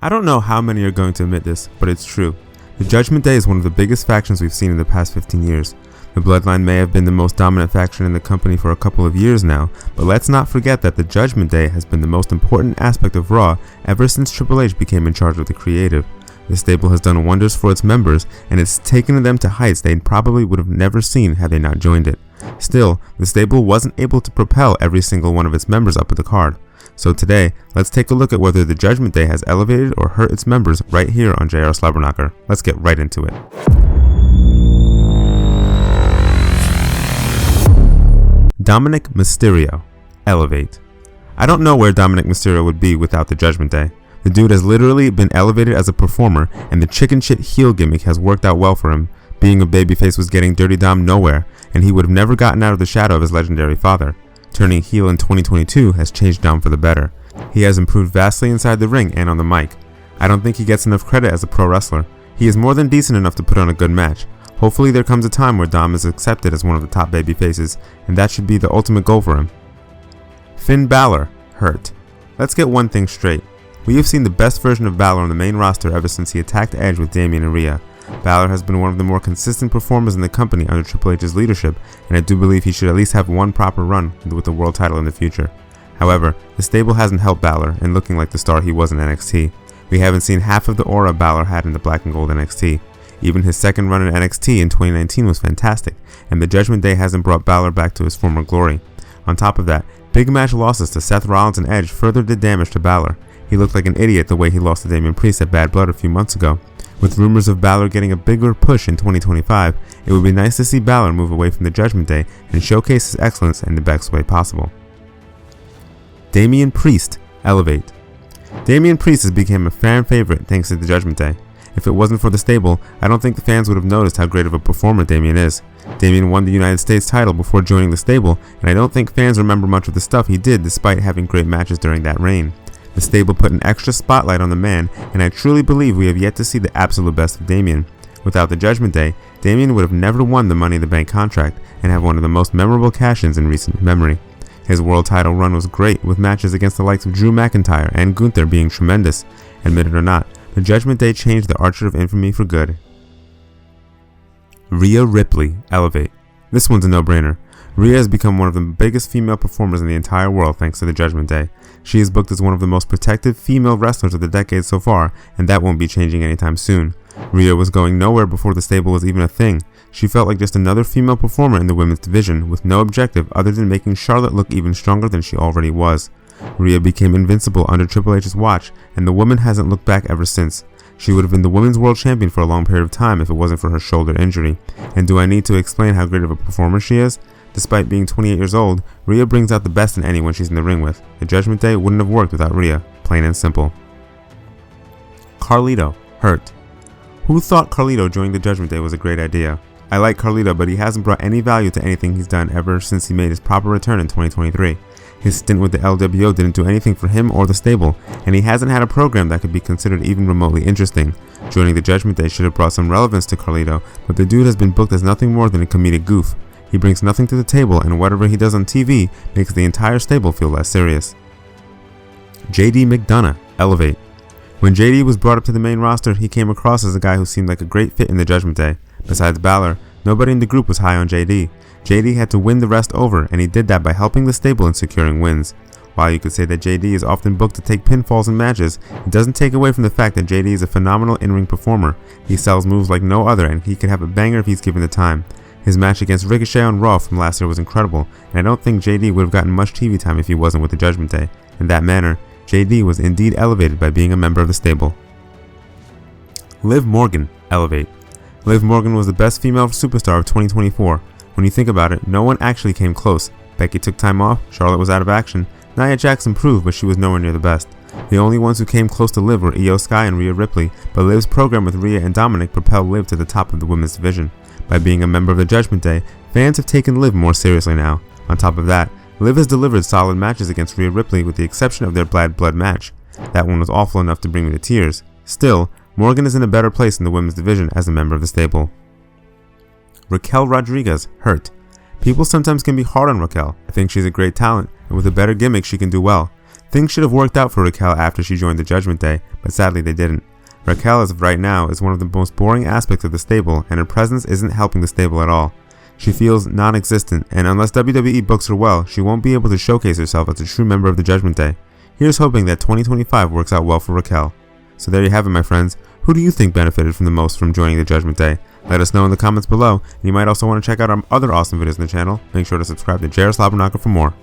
I don't know how many are going to admit this, but it's true. The Judgment Day is one of the biggest factions we've seen in the past 15 years. The Bloodline may have been the most dominant faction in the company for a couple of years now, but let's not forget that the Judgment Day has been the most important aspect of Raw ever since Triple H became in charge of the creative. The stable has done wonders for its members, and it's taken them to heights they probably would have never seen had they not joined it. Still, the stable wasn't able to propel every single one of its members up the card. So today, let's take a look at whether the Judgment Day has elevated or hurt its members right here on JRSlobberKnocker. Let's get right into it. Dominic Mysterio. Elevate. I don't know where Dominic Mysterio would be without the Judgment Day. The dude has literally been elevated as a performer, and the chicken shit heel gimmick has worked out well for him. Being a babyface was getting Dirty Dom nowhere, and he would have never gotten out of the shadow of his legendary father. Turning heel in 2022 has changed Dom for the better. He has improved vastly inside the ring and on the mic. I don't think he gets enough credit as a pro wrestler. He is more than decent enough to put on a good match. Hopefully there comes a time where Dom is accepted as one of the top baby faces, and that should be the ultimate goal for him. Finn Balor. Hurt. Let's get one thing straight. We have seen the best version of Balor on the main roster ever since he attacked Edge with Damien and Rhea. Balor has been one of the more consistent performers in the company under Triple H's leadership, and I do believe he should at least have one proper run with the world title in the future. However, the stable hasn't helped Balor in looking like the star he was in NXT. We haven't seen half of the aura Balor had in the black and gold NXT. Even his second run in NXT in 2019 was fantastic, and the Judgment Day hasn't brought Balor back to his former glory. On top of that, big match losses to Seth Rollins and Edge further did damage to Balor. He looked like an idiot the way he lost to Damien Priest at Bad Blood a few months ago. With rumors of Balor getting a bigger push in 2025, it would be nice to see Balor move away from the Judgment Day and showcase his excellence in the best way possible. Damien Priest. Elevate. Damien Priest has become a fan favorite thanks to the Judgment Day. If it wasn't for the stable, I don't think the fans would have noticed how great of a performer Damien is. Damien won the United States title before joining the stable, and I don't think fans remember much of the stuff he did despite having great matches during that reign. The stable put an extra spotlight on the man, and I truly believe we have yet to see the absolute best of Damien. Without the Judgment Day, Damien would have never won the Money in the Bank contract and have one of the most memorable cash-ins in recent memory. His world title run was great, with matches against the likes of Drew McIntyre and Gunther being tremendous. Admit it or not, the Judgment Day changed the Archer of Infamy for good. Rhea Ripley. Elevate. This one's a no-brainer. Rhea has become one of the biggest female performers in the entire world thanks to the Judgment Day. She is booked as one of the most protected female wrestlers of the decade so far, and that won't be changing anytime soon. Rhea was going nowhere before the stable was even a thing. She felt like just another female performer in the women's division, with no objective other than making Charlotte look even stronger than she already was. Rhea became invincible under Triple H's watch, and the woman hasn't looked back ever since. She would have been the women's world champion for a long period of time if it wasn't for her shoulder injury. And do I need to explain how great of a performer she is? Despite being 28 years old, Rhea brings out the best in anyone she's in the ring with. The Judgment Day wouldn't have worked without Rhea, plain and simple. Carlito. Hurt. Who thought Carlito joining the Judgment Day was a great idea? I like Carlito, but he hasn't brought any value to anything he's done ever since he made his proper return in 2023. His stint with the LWO didn't do anything for him or the stable, and he hasn't had a program that could be considered even remotely interesting. Joining the Judgment Day should have brought some relevance to Carlito, but the dude has been booked as nothing more than a comedic goof. He brings nothing to the table, and whatever he does on TV makes the entire stable feel less serious. JD McDonough. Elevate. When JD was brought up to the main roster, he came across as a guy who seemed like a great fit in the Judgment Day. Besides Balor, nobody in the group was high on JD. JD had to win the rest over, and he did that by helping the stable in securing wins. While you could say that JD is often booked to take pinfalls in matches, it doesn't take away from the fact that JD is a phenomenal in-ring performer. He sells moves like no other, and he can have a banger if he's given the time. His match against Ricochet on Raw from last year was incredible, and I don't think JD would have gotten much TV time if he wasn't with the Judgment Day. In that manner, JD was indeed elevated by being a member of the stable. Liv Morgan. Elevate. Liv Morgan was the best female superstar of 2024. When you think about it, no one actually came close. Becky took time off, Charlotte was out of action, Nia Jax improved, but she was nowhere near the best. The only ones who came close to Liv were Io Sky and Rhea Ripley, but Liv's program with Rhea and Dominic propelled Liv to the top of the women's division. By being a member of the Judgment Day, fans have taken Liv more seriously now. On top of that, Liv has delivered solid matches against Rhea Ripley with the exception of their Bad Blood match. That one was awful enough to bring me to tears. Still, Morgan is in a better place in the women's division as a member of the stable. Raquel Rodriguez. Hurt. People sometimes can be hard on Raquel. I think she's a great talent, and with a better gimmick she can do well. Things should have worked out for Raquel after she joined the Judgment Day, but sadly they didn't. Raquel, as of right now, is one of the most boring aspects of the stable, and her presence isn't helping the stable at all. She feels non-existent, and unless WWE books her well, she won't be able to showcase herself as a true member of the Judgment Day. Here's hoping that 2025 works out well for Raquel. So there you have it, my friends. Who do you think benefited from the most from joining the Judgment Day? Let us know in the comments below, and you might also want to check out our other awesome videos on the channel. Make sure to subscribe to JRSlobberKnocker for more.